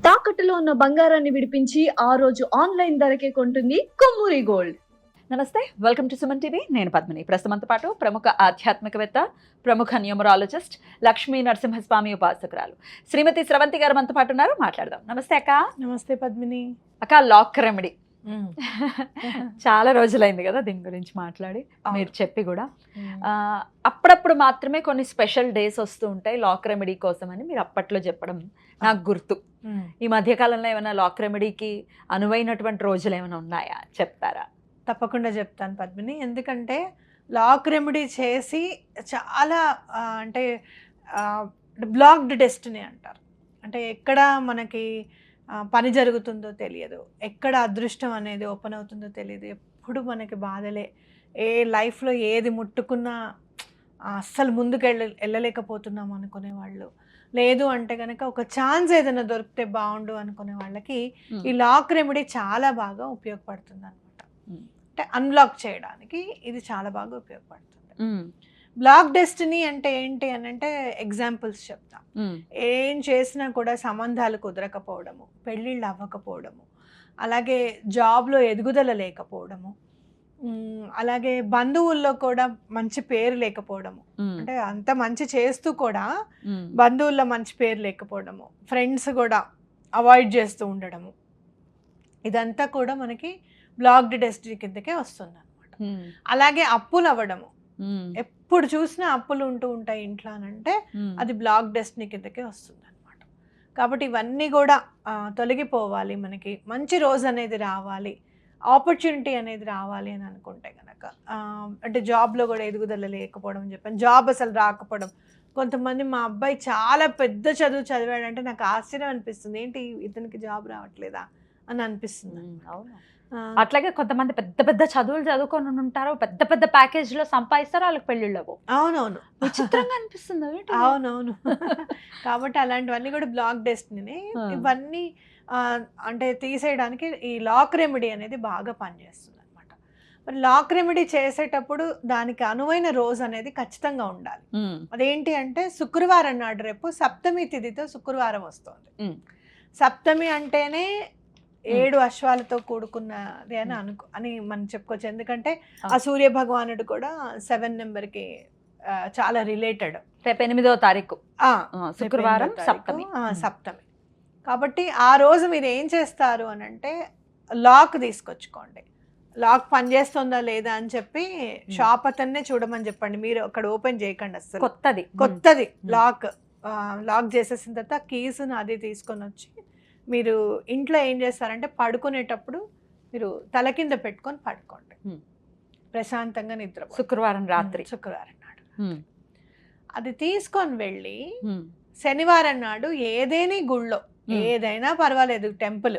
తాకట్టులో ఉన్న బంగారాన్ని విడిపించి ఆ రోజు ఆన్లైన్ ధరకే కొంటుంది కొమ్మూరి గోల్డ్. నమస్తే, వెల్కమ్ టు సుమన్ టీవీ. నేను పద్మిని. ప్రస్తుతంతో పాటు ప్రముఖ ఆధ్యాత్మికవేత్త, ప్రముఖ న్యూమరాలజిస్ట్, లక్ష్మీ నరసింహస్వామి ఉపాసకురాలు శ్రీమతి స్రవంతి గారు మనతో పాటు ఉన్నారు. మాట్లాడదాం. నమస్తే అక్క. నమస్తే పద్మిని. అక్క, లాక్ రెమెడీ చాలా రోజులైంది కదా దీని గురించి మాట్లాడి, మీరు చెప్పి కూడా. అప్పుడప్పుడు మాత్రమే కొన్ని స్పెషల్ డేస్ వస్తూ ఉంటాయి లాక్ రెమెడీ కోసం అని మీరు అప్పట్లో చెప్పడం నాకు గుర్తు. ఈ మధ్యకాలంలో ఏమైనా లాక్ రెమెడీకి అనువైనటువంటి రోజులు ఏమైనా ఉన్నాయా, చెప్తారా? తప్పకుండా చెప్తాను పద్మిని. ఎందుకంటే లాక్ రెమెడీ చేసి చాలా అంటే బ్లాక్డ్ డెస్టినీ అంటారు. అంటే ఎక్కడ మనకి పని జరుగుతుందో తెలియదు, ఎక్కడ అదృష్టం అనేది ఓపెన్ అవుతుందో తెలియదు, ఎప్పుడు మనకి బాధలే, ఏ లైఫ్లో ఏది ముట్టుకున్నా అస్సలు ముందుకు వెళ్ళలేకపోతున్నాం అనుకునే వాళ్ళు, లేదు అంటే కనుక ఒక ఛాన్స్ ఏదైనా దొరికితే బాగుండు అనుకునే వాళ్ళకి ఈ లాక్ రెమెడీ చాలా బాగా ఉపయోగపడుతుంది అనమాట. అంటే అన్లాక్ చేయడానికి ఇది చాలా బాగా ఉపయోగపడుతుంది. బ్లాక్ డెస్టినీ అంటే ఏంటి అని అంటే ఎగ్జాంపుల్స్ చెప్తాం. ఏం చేసినా కూడా సంబంధాలు కుదరకపోవడము, పెళ్ళిళ్ళు అవ్వకపోవడము, అలాగే జాబ్లో ఎదుగుదల లేకపోవడము, అలాగే బంధువుల్లో కూడా మంచి పేరు లేకపోవడము, అంటే అంత మంచి చేస్తూ కూడా బంధువుల్లో మంచి పేరు లేకపోవడము, ఫ్రెండ్స్ కూడా అవాయిడ్ చేస్తూ ఉండడము, ఇదంతా కూడా మనకి బ్లాక్డ్ డెస్టినీ కిందకే వస్తుంది అనమాట. అలాగే అప్పులు అవ్వడము, ఎప్పుడు చూసినా అప్పులు ఉంటూ ఉంటాయి ఇంట్లో అని అంటే అది బ్లాక్ డెస్టినీ కిందకే వస్తుంది అనమాట. కాబట్టి ఇవన్నీ కూడా తొలగిపోవాలి, మనకి మంచి రోజు అనేది రావాలి, ఆపర్చునిటీ అనేది రావాలి అని అనుకుంటే కనుక, అంటే జాబ్లో కూడా ఎదుగుదల లేకపోవడం అని చెప్పాను, జాబ్ అసలు రాకపోవడం. కొంతమంది మా అబ్బాయి చాలా పెద్ద చదువు చదివాడంటే నాకు ఆశ్చర్యం అనిపిస్తుంది, ఏంటి ఇతనికి జాబ్ రావట్లేదా అని అనిపిస్తుంది. అవును. అట్లాగే కొంతమంది పెద్ద పెద్ద చదువులు చదువుకొని ఉంటారు, పెద్ద పెద్ద ప్యాకేజ్ లో సంపాదిస్తారు, వాళ్ళకి పెళ్ళిళ్ళవు. అవునవును, విచిత్రంగా అనిపిస్తుంది. అవునవును. కాబట్టి అలాంటివన్నీ కూడా బ్లాక్ డెస్టినీ. ఇవన్నీ అంటే తీసేయడానికి ఈ లాక్ రెమెడీ అనేది బాగా పనిచేస్తుంది అనమాట. మరి లాక్ రెమెడీ చేసేటప్పుడు దానికి అనువైన రోజు అనేది ఖచ్చితంగా ఉండాలి. అదేంటి అంటే శుక్రవారం నాడు, రేపు సప్తమి తిథితో శుక్రవారం వస్తుంది. సప్తమి అంటేనే 7 అశ్వాలతో కూడుకున్నది అని మనం చెప్పుకోవచ్చు. ఎందుకంటే ఆ సూర్య భగవానుడు కూడా 7 నెంబర్కి చాలా రిలేటెడ్. రేపు 8వ తారీఖు శుక్రవారం, సప్తమి. కాబట్టి ఆ రోజు మీరు ఏం చేస్తారు అని అంటే లాక్ తీసుకొచ్చుకోండి. లాక్ పనిచేస్తుందా లేదా అని చెప్పి షాప్ అతన్నే చూడమని చెప్పండి, మీరు అక్కడ ఓపెన్ చేయకండి. అసలు కొత్తది లాక్ చేసేసిన తర్వాత కీస్ను అది తీసుకొని వచ్చి మీరు ఇంట్లో ఏం చేస్తారంటే పడుకునేటప్పుడు మీరు తల కింద పెట్టుకొని పడుకోండి, ప్రశాంతంగా నిద్ర. శుక్రవారం రాత్రి, శుక్రవారం నాడు అది తీసుకొని వెళ్ళి శనివారం నాడు ఏదేని గుళ్ళో, ఏదైనా పర్వాలేదు, టెంపుల్,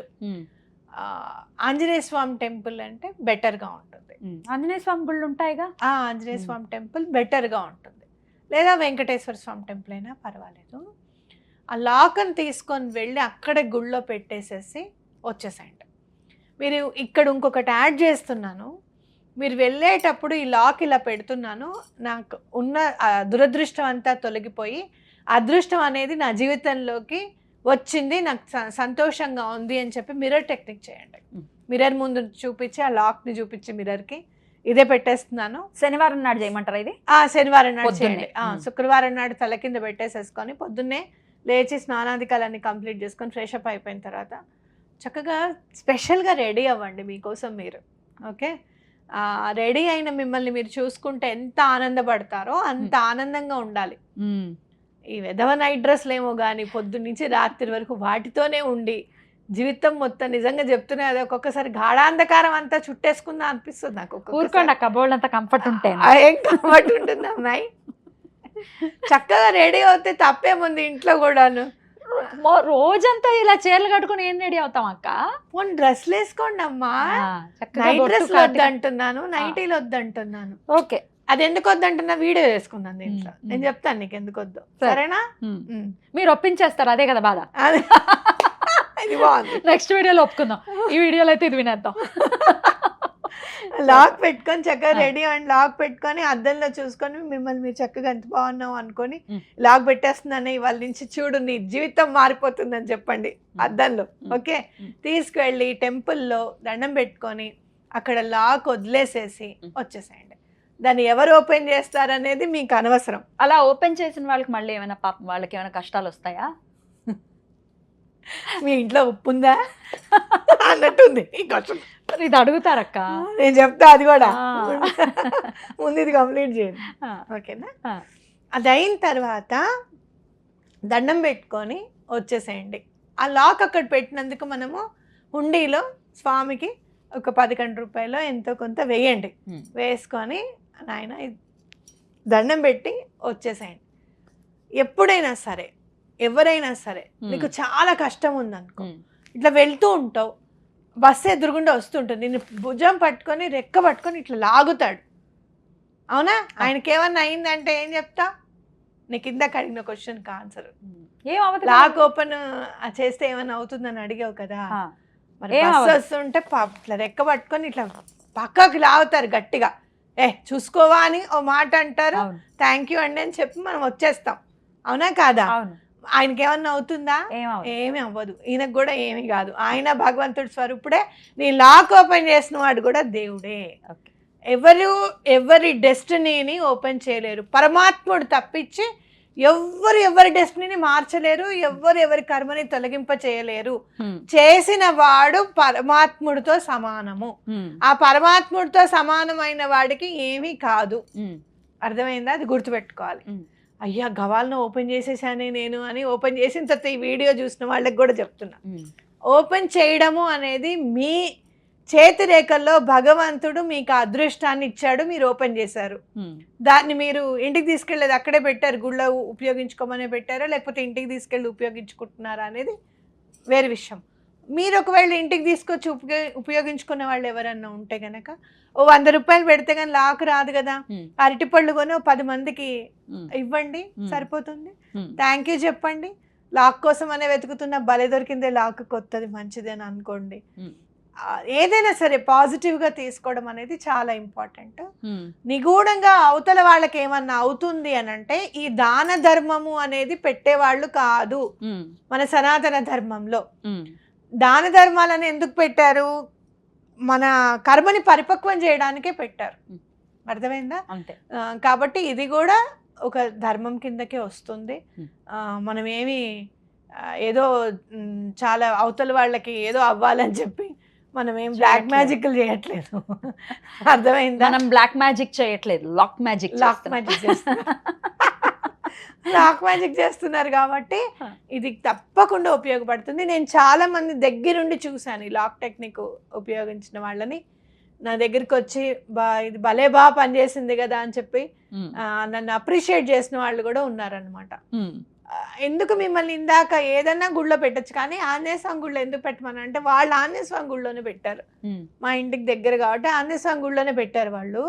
ఆంజనేయ స్వామి టెంపుల్ అంటే బెటర్గా ఉంటుంది. ఆంజనేయ స్వామి గుళ్ళు ఉంటాయిగా, ఆంజనేయ స్వామి టెంపుల్ బెటర్గా ఉంటుంది, లేదా వెంకటేశ్వర స్వామి టెంపుల్ అయినా పర్వాలేదు. ఆ లాక్ని తీసుకొని వెళ్ళి అక్కడ గుళ్ళో పెట్టేసేసి వచ్చేసేయండి. మీరు ఇక్కడ ఇంకొకటి యాడ్ చేస్తున్నాను, మీరు వెళ్ళేటప్పుడు ఈ లాక్ ఇలా పెడుతున్నాను, నాకు ఉన్న దురదృష్టం అంతా తొలగిపోయి అదృష్టం అనేది నా జీవితంలోకి వచ్చింది, నాకు సంతోషంగా ఉంది అని చెప్పి మిర్రర్ టెక్నిక్ చేయండి. మిర్రర్ ముందు చూపించి ఆ లాక్ని చూపించి మిర్రర్కి ఇదే పెట్టేస్తున్నాను. శనివారం నాడు చేయమంటారా ఇది? శనివారం నాడు చేయండి. శుక్రవారం నాడు తల కింద పెట్టేసేసుకొని పొద్దున్నే లేచి స్నానాధికాలన్నీ కంప్లీట్ చేసుకొని ఫ్రెష్ అప్ అయిపోయిన తర్వాత చక్కగా స్పెషల్గా రెడీ అవ్వండి మీకోసం మీరు. ఓకే, రెడీ అయిన మిమ్మల్ని మీరు చూసుకుంటే ఎంత ఆనందపడతారో అంత ఆనందంగా ఉండాలి. ఈ విధవ నైట్ డ్రెస్లు ఏమో కానీ పొద్దున్నుంచి రాత్రి వరకు వాటితోనే ఉండి జీవితం మొత్తం, నిజంగా చెప్తున్నా, అది ఒక్కొక్కసారి గాఢాంధకారం అంతా చుట్టేసుకుందా అనిపిస్తుంది నాకు. ఊరుకోండి, కబోర్డ్ అంతా కంఫర్ట్ ఉంటే ఏం కంఫర్ట్ ఉంటుంది అమ్మాయి, చక్కగా రెడీ అవుతే తప్పేముంది. ఇంట్లో కూడాను రోజంతా ఇలా చీరలు కట్టుకుని ఏం రెడీ అవుతాం అక్క? పోనీ డ్రెస్లు వేసుకోండి అమ్మా. నైట్ డ్రెస్లు వద్దంటున్నాను, నైటీలు వద్దంటున్నాను. ఓకే, అది ఎందుకు వద్దంటున్నా వీడియో వేసుకున్నాను దీంట్లో, నేను చెప్తాను నీకు ఎందుకు వద్దు, సరేనా? మీరు ఒప్పించేస్తారు, అదే కదా బాధ. ఇది బాగుంది, నెక్స్ట్ వీడియోలో ఒప్పుకుందాం, ఈ వీడియోలో అయితే ఇది వినేద్దాం. లాక్ పెట్టుకొని చక్కగా ఆ. రెడీ అండ్ లాక్ పెట్టుకొని అద్దంలో చూసుకొని మిమ్మల్ని మీరు చక్కగా ఎంత బాగున్నావు అనుకొని మ్. లాక్ పెట్టేస్తున్నాను ఇవాళ నుంచి చూడు నీ జీవితం మారిపోతుందని చెప్పండి అద్దంలో. మ్. ఓకే, మ్. తీసుకువెళ్ళి టెంపుల్లో దండం పెట్టుకొని అక్కడ లాక్ వదిలేసేసి మ్. వచ్చేసేయండి. దాన్ని ఎవరు ఓపెన్ చేస్తారనేది మీకు అనవసరం. అలా ఓపెన్ చేసిన వాళ్ళకి మళ్ళీ ఏమైనా పాపం వాళ్ళకి ఏమైనా కష్టాలు వస్తాయా? మీ ఇంట్లో ఉప్పు ఉందా అన్నట్టుంది ఈ క్వశ్చన్. మరి ఇది అడుగుతారక్క. నేను చెప్తా అది కూడా. ఆ. ముందు ఇది కంప్లీట్ చేయండి, ఆ. ఓకేనా? ఆ. అది అయిన తర్వాత దండం పెట్టుకొని వచ్చేసేయండి. ఆ లాక్ అక్కడ పెట్టినందుకు మనము హుండీలో స్వామికి ఒక 11 రూపాయలు ఎంతో కొంత వేయండి. మ్. వేసుకొని నాయన దండం పెట్టి వచ్చేసేయండి. ఎప్పుడైనా సరే ఎవరైనా సరే నీకు చాలా కష్టం ఉందనుకో, మ్. ఇట్లా వెళ్తూ ఉంటావు, బస్సు ఎదురుగుండా వస్తుంటుంది, నేను భుజం పట్టుకొని రెక్క పట్టుకొని ఇట్లా లాగుతాడు, అవునా? ఆయనకి ఏమన్నా అయిందంటే ఏం చెప్తా? నీకు ఇందాక అడిగిన క్వశ్చన్కి ఆన్సర్. ఏం అవ్వదు. లాక్ ఓపెన్ చేస్తే ఏమన్నా అవుతుందని అడిగావు కదా, ఆ. మరి ఏం బస్సు అవ్వదు. వస్తుంటే ఇట్లా రెక్క పట్టుకొని ఇట్లా పక్కకి లాగుతారు గట్టిగా. చూసుకోవా అని ఓ మాట అంటారు, అవును. థ్యాంక్ యూ అండి అని చెప్పి మనం వచ్చేస్తాం, అవునా కాదా? అవును. ఆయనకి ఏమన్నా అవుతుందా? ఏం అవ్వదు. ఏమి అవ్వదు. ఈయనకు కూడా ఏమి కాదు. ఆయన భగవంతుడి స్వరూపుడే. నీ లాక్ ఓపెన్ చేసిన వాడు కూడా దేవుడే. ఓకే. ఎవరి డెస్టినీని ఓపెన్ చేయలేరు పరమాత్ముడు తప్పించి. ఎవరి డెస్టినీని మార్చలేరు, ఎవరి కర్మని తొలగింప చేయలేరు. మ్. చేసిన వాడు పరమాత్ముడితో సమానము. మ్. ఆ పరమాత్ముడితో సమానమైన వాడికి ఏమీ కాదు. మ్. అర్థమైందా? అది గుర్తుపెట్టుకోవాలి. మ్. అయ్యా గవాలను ఓపెన్ చేసేసానే నేను అని ఓపెన్ చేసిన తర్వాత ఈ వీడియో చూసిన వాళ్ళకి కూడా చెప్తున్నా, మ్. ఓపెన్ చేయడము అనేది మీ చేతి రేఖల్లో భగవంతుడు మీకు ఆ అదృష్టాన్ని ఇచ్చాడు, మీరు ఓపెన్ చేశారు. మ్. దాన్ని మీరు ఇంటికి తీసుకెళ్ళేది అక్కడే పెట్టారు, గుళ్ళో ఉపయోగించుకోమనే పెట్టారా లేకపోతే ఇంటికి తీసుకెళ్ళి ఉపయోగించుకుంటున్నారా అనేది వేరే విషయం. మీరు ఒకవేళ ఇంటికి తీసుకొచ్చి ఉపయోగించుకునే వాళ్ళు ఎవరన్నా ఉంటే కనుక ఓ 100 రూపాయలు పెడితే కానీ లాక్ రాదు కదా, మ్. అరటిపళ్ళు కొని ఓ 10 మందికి మ్. ఇవ్వండి, మ్. సరిపోతుంది. మ్. థ్యాంక్ యూ చెప్పండి. లాక్ కోసం అనే వెతుకుతున్న భలే దొరికిందే లాక్ కొత్తది మంచిది అని అనుకోండి. మ్. ఏదైనా సరే పాజిటివ్గా తీసుకోవడం అనేది చాలా ఇంపార్టెంట్. మ్. నిగూఢంగా అవతల వాళ్ళకి ఏమన్నా అవుతుంది అని అంటే ఈ దాన ధర్మము అనేది పెట్టేవాళ్ళు కాదు. మ్. మన సనాతన ధర్మంలో మ్. దాన ధర్మాలను ఎందుకు పెట్టారు? మన కర్మని పరిపక్వం చేయడానికే పెట్టారు. మ్. అర్థమైందా? అంతే. కాబట్టి ఇది కూడా ఒక ధర్మం కిందకే వస్తుంది. మ్. మనం ఏమి ఏదో చాలా అవతల వాళ్ళకి ఏదో అవ్వాలని చెప్పి మనం ఏం బ్లాక్ చేయట్లేదు. మ్యాజిక్లు చేయట్లేదు. అర్థమైందా? మనం బ్లాక్ మ్యాజిక్ చేయట్లేదు, లాక్ మ్యాజిక్. లాక్ మ్యాజిక్ చేస్తున్నారు. లాక్ మ్యాజిక్ చేస్తున్నారు కాబట్టి Huh. ఇది తప్పకుండా ఉపయోగపడుతుంది. నేను చాలా మంది దగ్గరుండి చూశాను ఈ లాక్ టెక్నిక్ ఉపయోగించిన వాళ్ళని. నా దగ్గరికి వచ్చి ఇది భలే బాగా పనిచేసింది కదా అని చెప్పి మ్. నన్ను అప్రిషియేట్ చేసిన వాళ్ళు కూడా ఉన్నారనమాట. మ్. ఎందుకు మిమ్మల్ని ఇందాక ఏదన్నా గుళ్ళో పెట్టచ్చు కానీ ఆంజనేయ స్వామి గుళ్ళో ఎందుకు పెట్టమని అంటే వాళ్ళు ఆంజనేయ స్వామి గుళ్ళోనే పెట్టారు. మ్. మా ఇంటికి దగ్గర కాబట్టి ఆంజనేయ స్వామి గుళ్ళోనే పెట్టారు వాళ్ళు.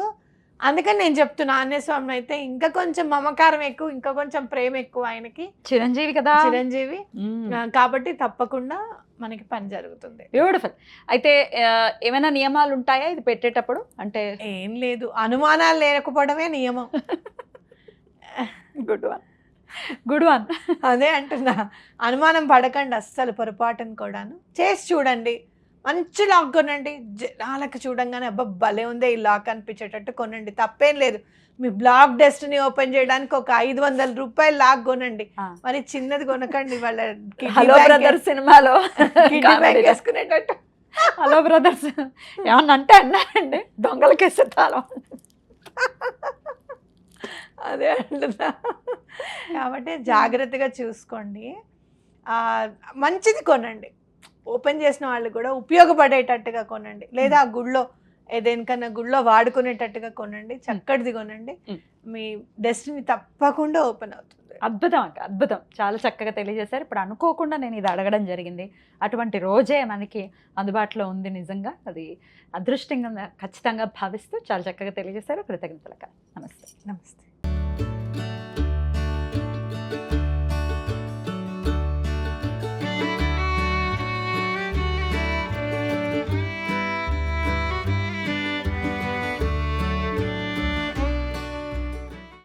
అందుకని నేను చెప్తున్నా ఆంజనేయ స్వామిని అయితే ఇంకా కొంచెం మమకారం ఎక్కువ, ఇంకా కొంచెం ప్రేమ ఎక్కువ ఆయనకి. చిరంజీవి కదా. చిరంజీవి కాబట్టి తప్పకుండా మనకి పని జరుగుతుంది. బ్యూటిఫుల్. అయితే ఏమైనా నియమాలు ఉంటాయా ఇది పెట్టేటప్పుడు? అంటే ఏం లేదు, అనుమానాలు లేకపోవడమే నియమం. Good one, good one. అదే అంటున్నా, అనుమానం పడకండి అస్సలు పొరపాటును కూడాను. చేసి చూడండి, మంచి లాక్ కొనండి. జనాలకు చూడంగానే అబ్బా భలే ఉందే ఈ లాక్ అనిపించేటట్టు కొనండి, తప్పేం లేదు. మీ బ్లాక్ డెస్టినీ ఓపెన్ చేయడానికి ఒక 500 రూపాయలు లాక్ కొనండి, మరి చిన్నది కొనకండి. వాళ్ళ హలో బ్రదర్స్ సినిమాలో వేసుకునేటట్టు. హలో బ్రదర్స్ ఏమన్నా అంటే అన్నారండి, దొంగలకేస్తే తాళం. అదే అంటున్నా. కాబట్టి జాగ్రత్తగా చూసుకోండి, మంచిది కొనండి. ఓపెన్ చేసిన వాళ్ళు కూడా ఉపయోగపడేటట్టుగా కొనండి, లేదా ఆ గుళ్ళో ఏదేనికన్నా గుళ్ళో వాడుకునేటట్టుగా కొనండి, చక్కటిది కొనండి. మీ డెస్టినీ తప్పకుండా ఓపెన్ అవుతుంది. అద్భుతం అక్క, అద్భుతం. చాలా చక్కగా తెలియజేశారు. ఇప్పుడు అనుకోకుండా నేను ఇది అడగడం జరిగింది, అటువంటి రోజే మనకి అందుబాటులో ఉంది. నిజంగా అది అదృష్టంగా ఖచ్చితంగా భావిస్తూ చాలా చక్కగా తెలియజేశారు. కృతజ్ఞతలక్క. నమస్తే. నమస్తే.